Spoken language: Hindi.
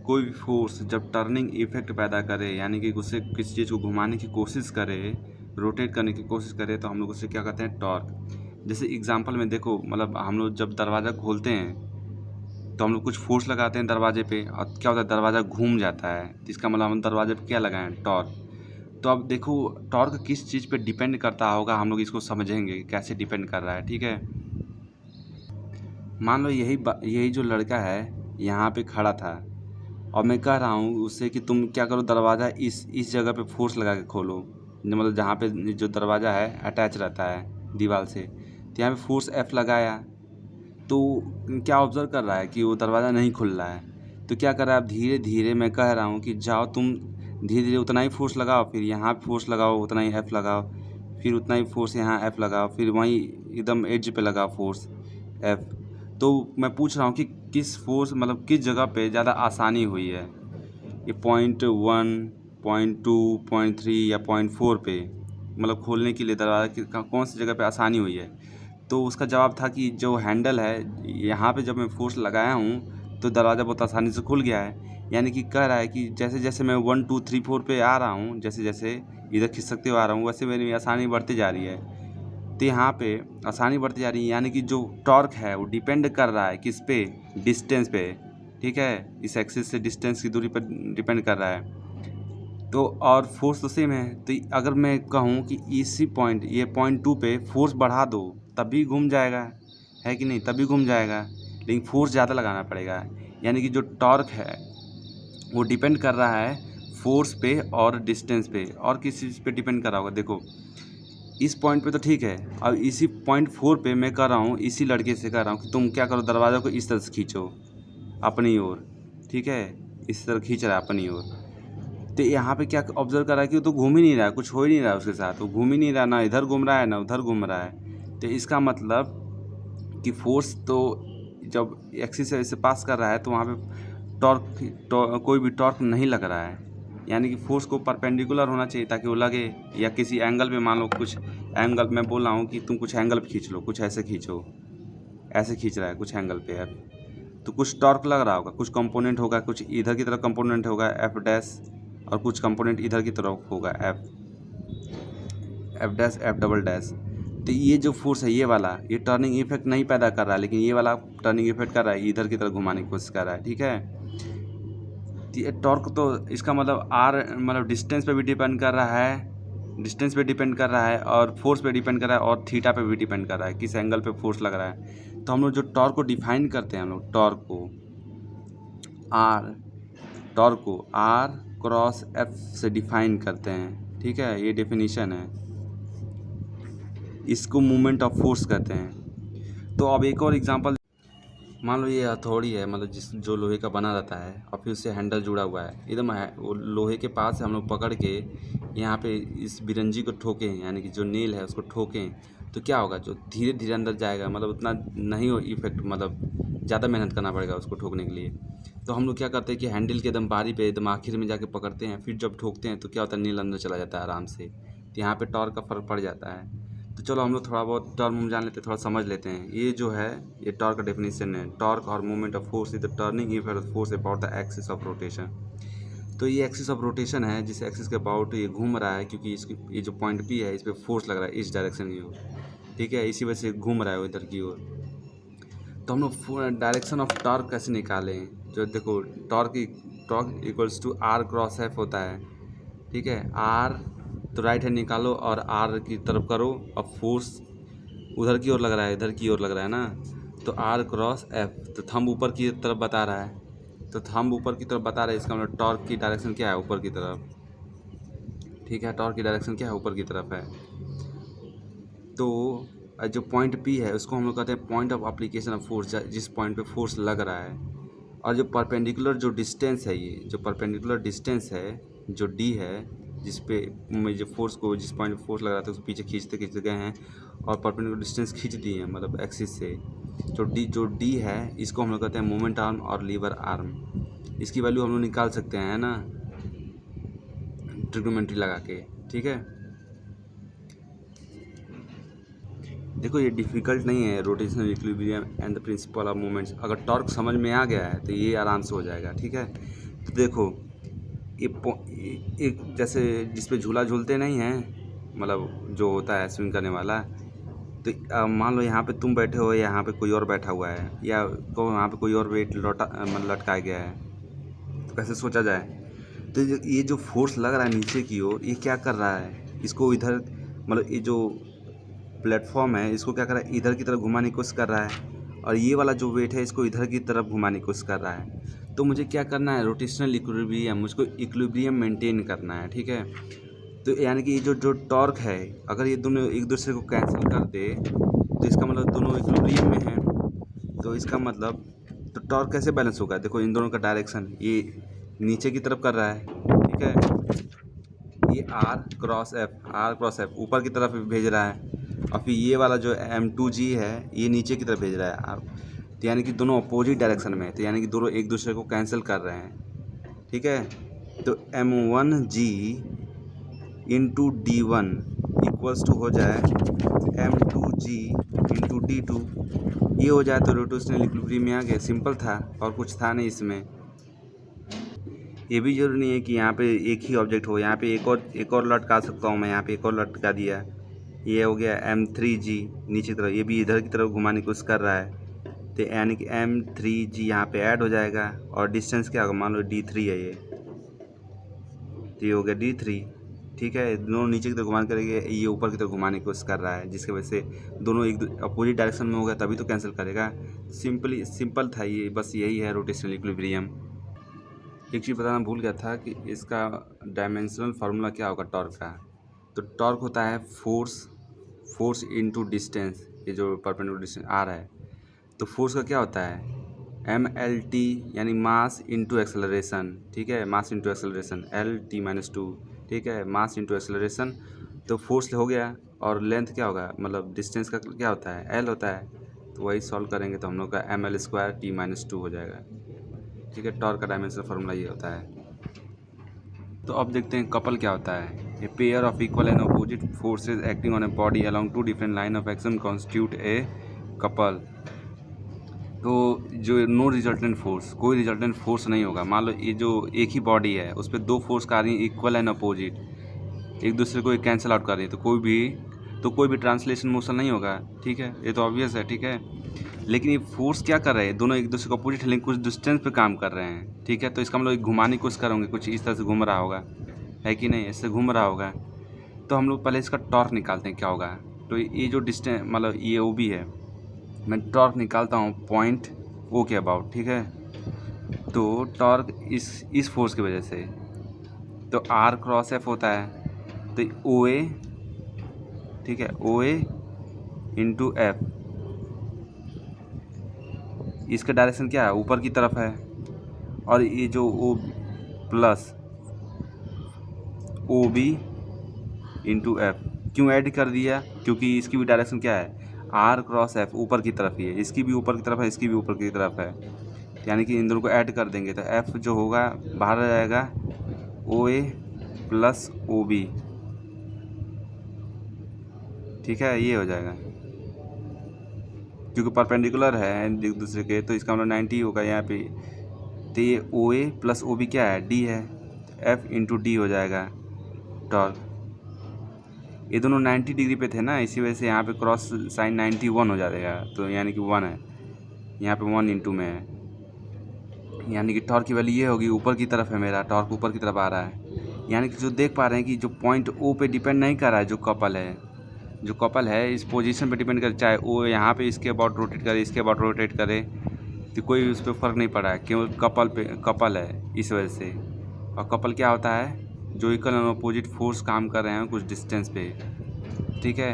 कोई भी फोर्स जब टर्निंग इफेक्ट पैदा करे, यानी कि उससे किसी चीज़ को घुमाने की कोशिश करे, रोटेट करने की कोशिश करे, तो हम लोग उसे क्या कहते हैं, टॉर्क। जैसे एग्जांपल में देखो, मतलब हम लोग जब दरवाज़ा खोलते हैं तो हम लोग कुछ फोर्स लगाते हैं दरवाजे पे, और क्या होता है, दरवाज़ा घूम जाता है, तो इसका मतलब हम दरवाजे पे क्या लगाएं, टॉर्क। तो अब देखो टॉर्क किस चीज़ पे डिपेंड करता होगा, हम लोग इसको समझेंगे कैसे डिपेंड कर रहा है, ठीक है। मान लो यही जो लड़का है यहाँ पे खड़ा था, और मैं कह रहा हूँ उससे कि तुम क्या करो, दरवाज़ा इस जगह पे फोर्स लगा के खोलो, मतलब जहाँ पे जो दरवाज़ा है अटैच रहता है दीवार से, तो यहाँ पे फोर्स F लगाया, तो क्या ऑब्ज़र्व कर रहा है कि वो दरवाज़ा नहीं खुल रहा है। तो क्या कर रहा है, अब धीरे धीरे मैं कह रहा हूँ कि जाओ तुम धीरे धीरे उतना ही फोर्स लगाओ, फिर यहाँ फोर्स लगाओ, उतना ही F लगाओ, फिर उतना ही फोर्स यहाँ F लगाओ, फिर वहीं एकदम एज पे लगाओ फोर्स F। तो मैं पूछ रहा हूँ कि किस फोर्स, मतलब किस जगह पे ज़्यादा आसानी हुई है, ये 0.1, 0.2, 0.3 या 0.4 पे, मतलब खोलने के लिए दरवाज़ा की कौन सी जगह पे आसानी हुई है। तो उसका जवाब था कि जो हैंडल है यहाँ पे जब मैं फोर्स लगाया हूँ तो दरवाज़ा बहुत आसानी से खुल गया है। यानी कि कह रहा है कि जैसे जैसे मैं 1 2 3 4 पे आ रहा हूँ, जैसे जैसे इधर खिसकते हुए आ रहा हूँ, वैसे मेरी आसानी बढ़ती जा रही है। तो यहाँ पे आसानी बढ़ती जा रही है, यानी कि जो टॉर्क है वो डिपेंड कर रहा है किस पे, डिस्टेंस पे, ठीक है, इस एक्सिस से डिस्टेंस की दूरी पर डिपेंड कर रहा है। तो और फोर्स तो सेम है। तो अगर मैं कहूँ कि इसी पॉइंट, ये 0.2 पे फोर्स बढ़ा दो, तभी घूम जाएगा, है कि नहीं, तभी घूम जाएगा, लेकिन फोर्स ज़्यादा लगाना पड़ेगा। यानी कि जो टॉर्क है वो डिपेंड कर रहा है फोर्स पे और डिस्टेंस पे, और किस चीज़ पे डिपेंड कर रहा होगा। देखो इस पॉइंट पे तो ठीक है, अब इसी 0.4 पे मैं कर रहा हूँ, इसी लड़के से कह रहा हूँ कि तुम क्या करो, दरवाज़ा को इस तरह से खींचो अपनी ओर, ठीक है, इस तरह खींच रहा है अपनी ओर। तो यहाँ पे क्या ऑब्जर्व कर रहा है कि वो तो घूम ही नहीं रहा है, कुछ हो ही नहीं रहा है उसके साथ, वो घूम ही नहीं रहा, ना इधर घूम रहा है ना उधर घूम रहा है। तो इसका मतलब कि फोर्स तो जब एक्सिस से पास कर रहा है तो वहाँ पे कोई भी टॉर्क नहीं लग रहा है। यानी कि फोर्स को परपेंडिकुलर होना चाहिए ताकि वो लगे, या किसी एंगल पे, मान लो कुछ एंगल, मैं बोल रहा हूँ कि तुम कुछ एंगल पे खींच लो, कुछ ऐसे खींचो, ऐसे खींच रहा है कुछ एंगल पे F, तो कुछ टॉर्क लग रहा होगा, कुछ कंपोनेंट होगा, कुछ इधर की तरफ कंपोनेंट होगा F डैश, और कुछ कंपोनेंट इधर की तरफ होगा F dash F double dash. तो ये जो फोर्स है ये वाला, ये टर्निंग इफेक्ट नहीं पैदा कर रहा है, लेकिन ये वाला टर्निंग इफेक्ट कर रहा है, इधर की तरफ घुमाने की कोशिश कर रहा है, ठीक है। तो ये टॉर्क तो इसका मतलब मतलब डिस्टेंस पे भी डिपेंड कर रहा है, डिस्टेंस पे डिपेंड कर रहा है, और फोर्स पे डिपेंड कर रहा है, और थीटा पे भी डिपेंड कर रहा है, किस एंगल पे फोर्स लग रहा है। तो हम लोग जो टॉर्क को डिफाइन करते हैं, हम लोग टॉर्क को R क्रॉस F से डिफाइन करते हैं, ठीक है, ये डेफिनेशन है, इसको मूवमेंट ऑफ फोर्स कहते हैं। तो अब एक और एग्जांपल, मान लो ये हथौड़ी है, मतलब जो लोहे का बना रहता है, और फिर उससे हैंडल जुड़ा हुआ है, एकदम वो लोहे के पास से हम लोग पकड़ के यहाँ पे इस बिरंजी को ठोकें, यानी कि जो नेल है उसको ठोकें, तो क्या होगा, जो धीरे धीरे अंदर जाएगा, मतलब उतना नहीं हो इफेक्ट, मतलब ज़्यादा मेहनत करना पड़ेगा उसको ठोकने के लिए। तो हम लोग क्या करते हैं कि हैंडल के एकदम बारी पे एकदम आखिर में जाके पकड़ते हैं, फिर जब ठोकते हैं तो क्या होता है, नेल अंदर चला जाता है आराम से। तो यहाँ पे टॉर्क का फ़र्क पड़ जाता है। तो चलो हम लोग थोड़ा बहुत टर्म हम जान लेते हैं, थोड़ा समझ लेते हैं। ये जो है ये टॉर्क का डेफिनेशन है, टॉर्क और movement of force is the turning effect of force about the axis of rotation. तो ये एक्सिस ऑफ रोटेशन है, जिस एक्सिस के अबाउट ये घूम रहा है, क्योंकि इसकी ये जो पॉइंट P है इस पर फोर्स लग रहा है इस डायरेक्शन की ओर, ठीक है, इसी वजह से घूम रहा है वो इधर की ओर। तो हम लोग डायरेक्शन ऑफ टॉर्क कैसे निकालें, जो देखो torque equals to R cross F होता है, ठीक है, R तो राइट हैंड निकालो और R की तरफ करो, अब फोर्स उधर की ओर लग रहा है, इधर की ओर लग रहा है ना, तो R क्रॉस F, तो थंब ऊपर की तरफ बता रहा है, तो थंब ऊपर की तरफ बता रहा है, इसका मतलब टॉर्क की डायरेक्शन क्या है, ऊपर की तरफ, ठीक है, टॉर्क की डायरेक्शन क्या है, ऊपर की तरफ है। तो जो पॉइंट P है उसको हम लोग कहते हैं point of application of force, जिस पॉइंट पे फोर्स लग रहा है। और जो परपेंडिकुलर जो डिस्टेंस है, ये जो परपेंडिकुलर डिस्टेंस है जो D है, जिस पे जो फोर्स को, जिस पॉइंट पे फोर्स लग रहा था उसको पीछे खींचते खींचते गए हैं और परपेंडिकुलर डिस्टेंस खींच दिए हैं, मतलब एक्सिस से। जो D है इसको हम लोग कहते हैं मोमेंट आर्म और लीवर आर्म। इसकी वैल्यू हम लोग निकाल सकते हैं, है ना, ट्रिग्नोमेट्री लगा के, ठीक है। देखो ये डिफ़िकल्ट नहीं है, rotational equilibrium and the principle of movements. अगर टॉर्क समझ में आ गया है तो ये आराम से हो जाएगा, ठीक है। तो देखो एक जैसे जिस पे झूला झूलते नहीं हैं, मतलब जो होता है स्विंग करने वाला, तो मान लो यहाँ पे तुम बैठे हो, यहाँ पे कोई और बैठा हुआ है, या तो यहाँ पे कोई और वेट मतलब लटकाया गया है, तो कैसे सोचा जाए। तो ये जो फोर्स लग रहा है नीचे की ओर, ये क्या कर रहा है, इसको इधर मतलब ये जो प्लेटफॉर्म है इसको क्या कर रहा है, इधर की तरफ घुमाने की कोशिश कर रहा है, और ये वाला जो वेट है इसको इधर की तरफ घुमाने की कोशिश कर रहा है। तो मुझे क्या करना है, रोटेशनल इक्विलिब्रियम, मुझको इक्विलिब्रियम मेंटेन करना है, ठीक है। तो यानी कि ये जो टॉर्क है, अगर ये दोनों एक दूसरे को कैंसिल कर दे तो इसका मतलब दोनों इक्विलिब्रियम में हैं। तो इसका मतलब तो टॉर्क कैसे बैलेंस होगा, देखो इन दोनों का डायरेक्शन ये नीचे की तरफ कर रहा है, ठीक है। ये आर क्रॉस एफ ऊपर की तरफ भेज रहा है, और फिर ये वाला जो M2G है ये नीचे की तरफ भेज रहा है आर। तो यानी कि दोनों अपोजिट डायरेक्शन में है, तो यानी कि दोनों एक दूसरे को कैंसिल कर रहे हैं, ठीक है। तो M1G into D1 equals to हो जाए M2G इंटू D2, ये हो जाए तो रोटेशनल इक्विलिब्रियम में आ गया। सिंपल था और कुछ था नहीं इसमें। ये भी जरूरी नहीं है कि यहाँ पे एक ही ऑब्जेक्ट हो, यहाँ पे एक और लटका सकता हूँ मैं, यहाँ पे एक और लटका दिया। ये हो गया M3G नीचे की तरफ, ये भी इधर की तरफ घुमाने की कोशिश कर रहा है, तो यानी कि M3G यहाँ पे ऐड हो जाएगा, और डिस्टेंस क्या होगा, मान लो D3 है ये, तो ये हो गया D3, ठीक है। दोनों नीचे की तरफ घुमान करेंगे, ये ऊपर की तरफ घुमाने की कोशिश कर रहा है, जिसकी वजह से दोनों एक अपोजिट डायरेक्शन में होगा तभी तो कैंसिल करेगा। सिंपल था ये, बस यही है रोटेशनल इक्विलिब्रियम। एक चीज़ बताना भूल गया था कि इसका डायमेंशनल फार्मूला क्या होगा टॉर्क का। तो टॉर्क होता है फोर्स इनटू डिस्टेंस, ये जो परपेंडिकुलर डिस्टेंस आ रहा है, तो फोर्स का क्या होता है MLT यानी मास इनटू एक्सेलरेशन, ठीक है। मास इनटू एक्सेलरेशन LT-2, ठीक है। मास इनटू एक्सेलरेशन, तो फोर्स हो गया, और लेंथ क्या होगा, मतलब डिस्टेंस का क्या होता है L होता है। तो वही सॉल्व करेंगे तो हम लोग का ML² T-2 हो जाएगा, ठीक है। टॉर्क का डायमेंशनल फार्मूला ये होता है। तो अब देखते हैं कपल क्या होता है। A pair of equal and opposite forces acting on a body along two different line of action constitute a couple. तो जो नो रिजल्टेंट फोर्स, कोई रिजल्टेंट फोर्स नहीं होगा। मान लो ये जो एक ही बॉडी है उस पर दो फोर्स आ रही है इक्वल एंड अपोजिट, एक दूसरे को कैंसिल आउट कर रही है, तो कोई भी ट्रांसलेशन मोशन नहीं होगा, ठीक है। ये तो ऑब्वियस है, ठीक है। लेकिन ये फोर्स क्या कर रहे हैं, दोनों एक दूसरे को अपोजिट है लेकिन कुछ डिस्टेंस पे काम कर रहे हैं, ठीक है। तो इसका मतलब घुमाने की कोशिश करोगे, कुछ इस तरह से घूम रहा होगा, है कि नहीं, इससे घूम रहा होगा। तो हम लोग पहले इसका टॉर्क निकालते हैं क्या होगा। तो ये जो डिस्टेंस मतलब ये OB है, मैं टॉर्क निकालता हूँ पॉइंट O के अबाउट, ठीक है। तो टॉर्क इस फोर्स की वजह से, तो R क्रॉस F होता है, तो OA, ठीक है, OA इंटू F, इसका डायरेक्शन क्या है, ऊपर की तरफ है। और ये जो O plus OB into F क्यों ऐड कर दिया, क्योंकि इसकी भी डायरेक्शन क्या है R क्रॉस F, ऊपर की तरफ ही है, इसकी भी ऊपर की तरफ है, इसकी भी ऊपर की तरफ है, यानी कि इन दोनों को ऐड कर देंगे तो F जो होगा बाहर आ जाएगा OA प्लस OB, ठीक है। ये हो जाएगा क्योंकि परपेंडिकुलर है एक दूसरे के, तो इसका मतलब 90 होगा यहाँ पे। तो ये OA प्लस OB क्या है, D है, F इंटू D हो जाएगा टॉर्क। ये दोनों 90 डिग्री पे थे ना, इसी वजह से यहाँ पे क्रॉस साइन 91 हो जाएगा, तो यानी कि 1 है, यहाँ पे 1 इंटू में है, यानी कि टॉर्क की वैल्यू ये होगी, ऊपर की तरफ है मेरा टॉर्क, ऊपर की तरफ आ रहा है। यानी कि जो देख पा रहे हैं कि जो पॉइंट O पे डिपेंड नहीं कर रहा है, जो कपल है इस पोजीशन पे डिपेंड करे, चाहे वो यहाँ पे इसके अबाउट रोटेट करे, इसके अबाउट रोटेट करे, तो कोई उस पर फ़र्क नहीं पड़ा है, केवल कपल है इस वजह से। और कपल क्या होता है, जो इक्वल एंड अपोजिट फोर्स काम कर रहे हैं कुछ डिस्टेंस पे, ठीक है।